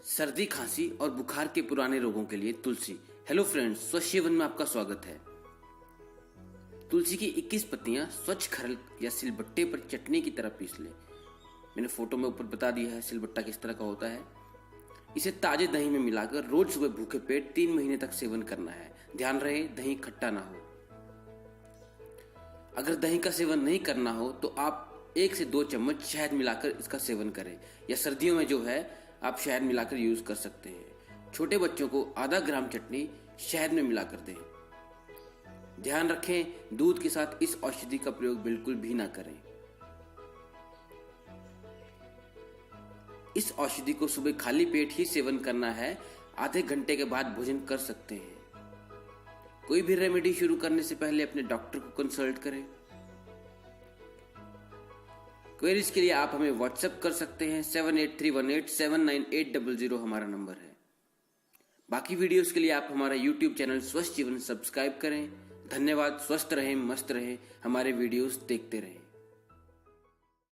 सर्दी, खांसी और बुखार के पुराने रोगों के लिए तुलसी। हेलो फ्रेंड्स, स्वस्थ जीवन में आपका स्वागत है। तुलसी की 21 पत्तियां स्वच्छ खरल या सिलबट्टे पर चटनी की तरह पीस लें। मैंने फोटो में ऊपर बता दिया है सिलबट्टा किस तरह का होता है। इसे ताजे दही में मिलाकर रोज सुबह भूखे पेट 3 महीने तक सेवन करना है। ध्यान रहे दही खट्टा ना हो। अगर दही का सेवन नहीं करना हो तो आप 1 से 2 चम्मच शहद मिलाकर इसका सेवन करें, या सर्दियों में जो है आप शहद मिलाकर यूज कर सकते हैं। छोटे बच्चों को आधा ग्राम चटनी शहद में मिलाकर दें। ध्यान रखें, दूध के साथ इस औषधि का प्रयोग बिल्कुल भी ना करें। इस औषधि को सुबह खाली पेट ही सेवन करना है। आधे घंटे के बाद भोजन कर सकते हैं। कोई भी रेमेडी शुरू करने से पहले अपने डॉक्टर को कंसल्ट करें। क्वेरीज के लिए आप हमें व्हाट्सएप कर सकते हैं। 7831879800 हमारा नंबर है। बाकी वीडियोस के लिए आप हमारा यूट्यूब चैनल स्वस्थ जीवन सब्सक्राइब करें। धन्यवाद। स्वस्थ रहें, मस्त रहें, हमारे वीडियोस देखते रहें।